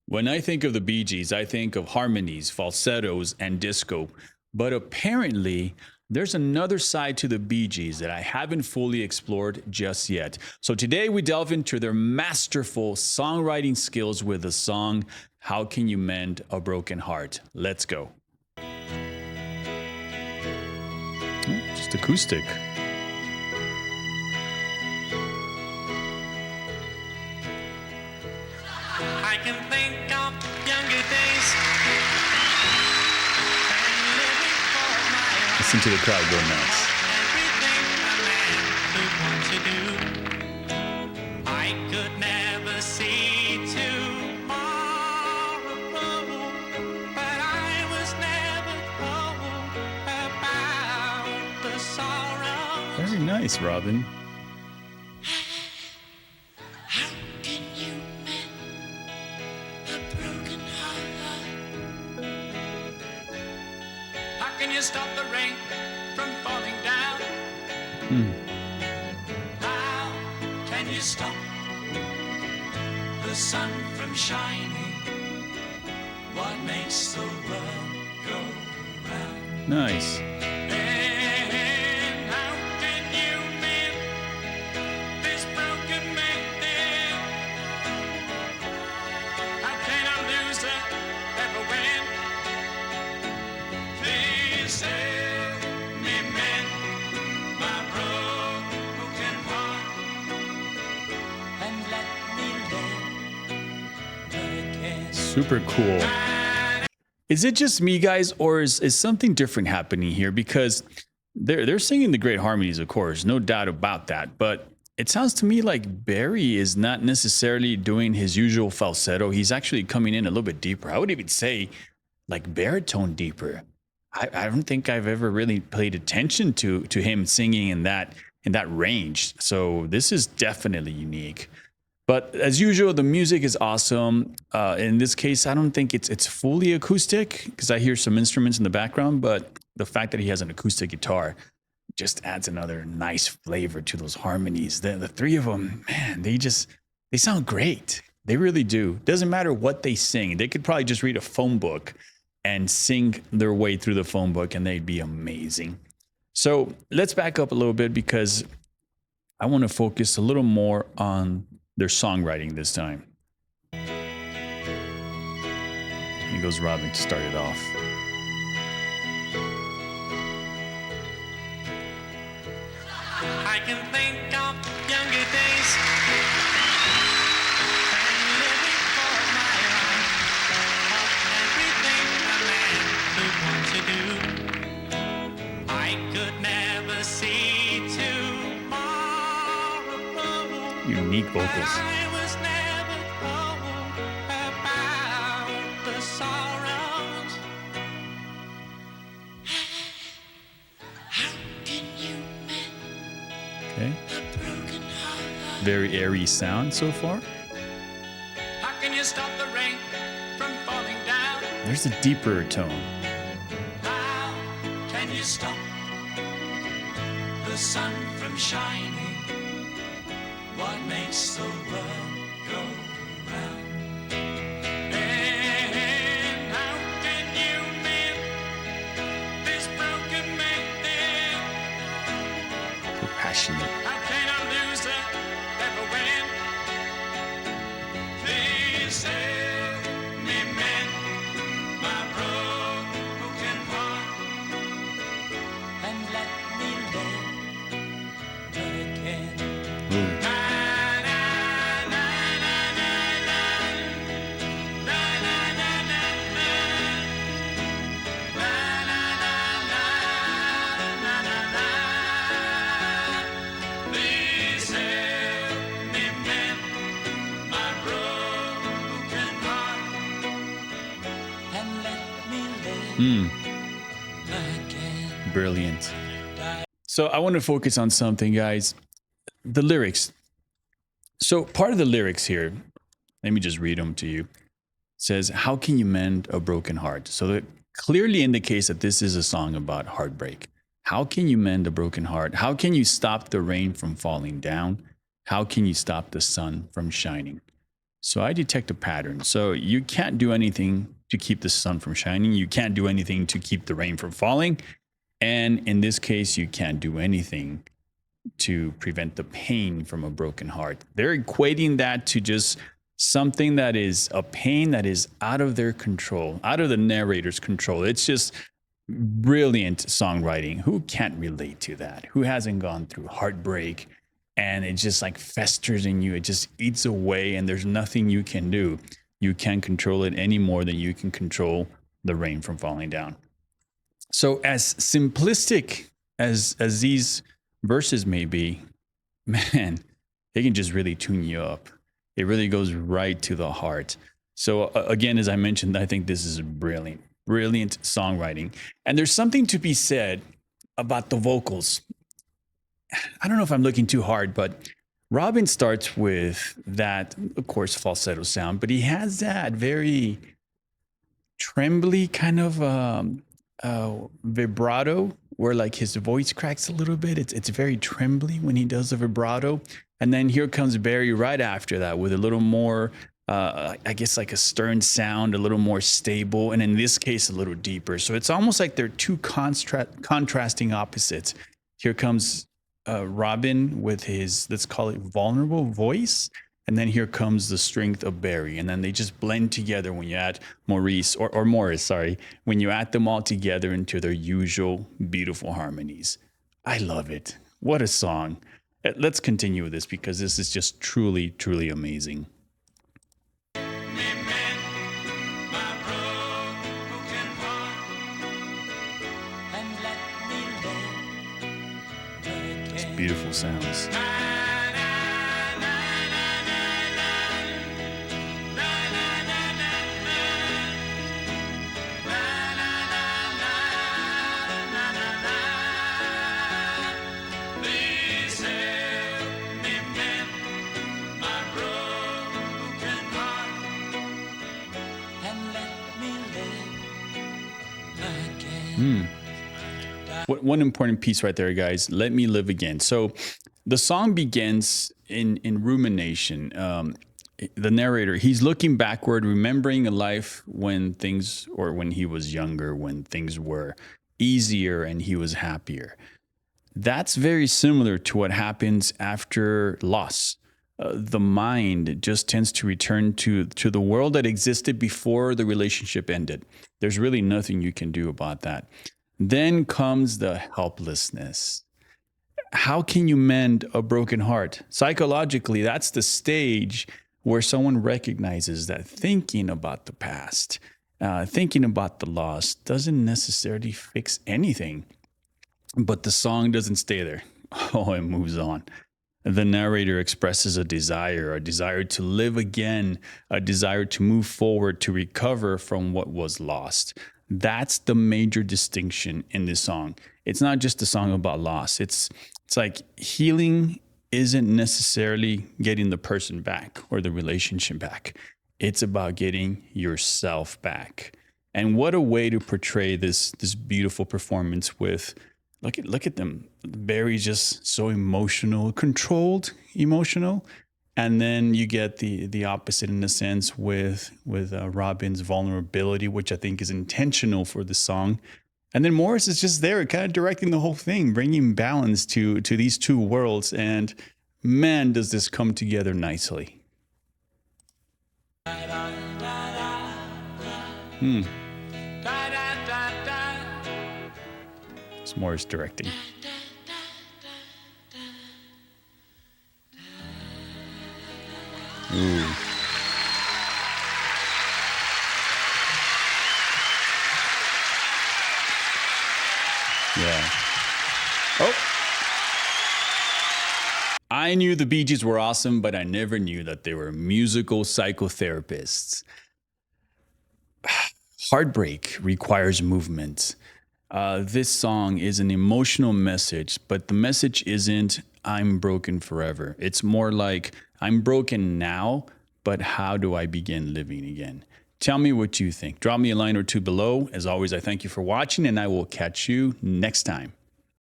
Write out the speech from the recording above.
When I think of the Bee Gees, I think of harmonies, falsettos, and disco. But apparently, there's another side to the Bee Gees that I haven't fully explored just yet. So today we delve into their masterful songwriting skills with the song How Can You Mend a Broken Heart? Let's go. Just acoustic. I can think of younger days and living for my life. Listen to the crowd go nuts. Everything a man could want to do. I could never see tomorrow, but I was never told about the sorrow. Very nice, Robin. How can you mend a broken heart? How can you stop the rain from falling down? How can you stop the sun from shining? What makes the world go round? Nice. And how can you mend this broken man? How can I lose her ever win? Please help me mend my broken heart and let me live again. Super cool. Is it just me, guys, or is something different happening here? Because they're singing the great harmonies, of course, no doubt about that. But it sounds to me like Barry is not necessarily doing his usual falsetto. He's actually coming in a little bit deeper. I would even say like baritone deeper. I don't think I've ever really paid attention to him singing in that range. So this is definitely unique. But as usual, the music is awesome. In this case, I don't think it's fully acoustic because I hear some instruments in the background, but the fact that he has an acoustic guitar just adds another nice flavor to those harmonies. The three of them, man, they sound great. They really do. Doesn't matter what they sing. They could probably just read a phone book and sing their way through the phone book and they'd be amazing. So let's back up a little bit because I want to focus a little more on their songwriting this time. Here goes Robin to start it off. I can think of younger days and living for my life of everything a man could want to do. I could never see tomorrow. Unique vocals. I was never told about the sorrows. How can you mend Okay. a broken heart? Very airy sound so far. How can you stop the rain from falling down? There's a deeper tone. How can you stop the sun from shining? What makes the world go round? And how can you mend this broken man? So passionate. How can I lose her ever win? Please help me mend my broken heart and let me live again. Ooh. Please help me mend my broken heart and let me live again. Brilliant. So I want to focus on something, guys. The lyrics. So part of the lyrics here, let me just read them to you. It says, how can you mend a broken heart? So that clearly indicates that this is a song about heartbreak. How can you mend a broken heart? How can you stop the rain from falling down? How can you stop the sun from shining? So I detect a pattern. So you can't do anything to keep the sun from shining. You can't do anything to keep the rain from falling. And in this case, you can't do anything to prevent the pain from a broken heart. They're equating that to just something that is a pain that is out of their control, out of the narrator's control. It's just brilliant songwriting. Who can't relate to that? Who hasn't gone through heartbreak and it just like festers in you? It just eats away and there's nothing you can do. You can't control it any more than you can control the rain from falling down. So as simplistic as these verses may be, man, they can just really tune you up. It really goes right to the heart. So again, as I mentioned, I think this is brilliant, brilliant songwriting. And there's something to be said about the vocals. I don't know if I'm looking too hard, but Robin starts with that, of course, falsetto sound, but he has that very trembly kind of vibrato where like his voice cracks a little bit. It's very trembly when he does the vibrato. And then here comes Barry right after that with a little more, I guess like a stern sound, a little more stable. And in this case, a little deeper. So it's almost like they're two contrasting opposites. Here comes Robin with his, let's call it vulnerable voice. And then here comes the strength of Barry. And then they just blend together when you add Maurice or Morris, sorry, when you add them all together into their usual beautiful harmonies. I love it. What a song. Let's continue with this because this is just truly, truly amazing. It's beautiful sounds. One important piece right there, guys. Let me live again. So the song begins in rumination. The narrator, he's looking backward, remembering a life when things, or when he was younger, when things were easier and he was happier. That's very similar to what happens after loss. The mind just tends to return to the world that existed before the relationship ended. There's really nothing you can do about that. Then comes the helplessness. How can you mend a broken heart? Psychologically, that's the stage where someone recognizes that thinking about the past, thinking about the loss doesn't necessarily fix anything. But the song doesn't stay there. Oh, it moves on. The narrator expresses a desire to live again, a desire to move forward, to recover from what was lost. That's the major distinction in this song. It's not just a song about loss. It's like healing isn't necessarily getting the person back or the relationship back. It's about getting yourself back. And what a way to portray this beautiful performance with look at them. Barry's just so emotional, controlled emotional. And then you get the opposite in a sense with Robin's vulnerability, which I think is intentional for the song. And then Morris is just there, kind of directing the whole thing, bringing balance to these two worlds. And man, does this come together nicely. It's Morris directing. Ooh. Yeah. Oh. I knew the Bee Gees were awesome, but I never knew that they were musical psychotherapists. Heartbreak requires movement. This song is an emotional message, but the message isn't I'm broken forever. It's more like I'm broken now, but how do I begin living again? Tell me what you think. Drop me a line or two below. As always, I thank you for watching, and I will catch you next time.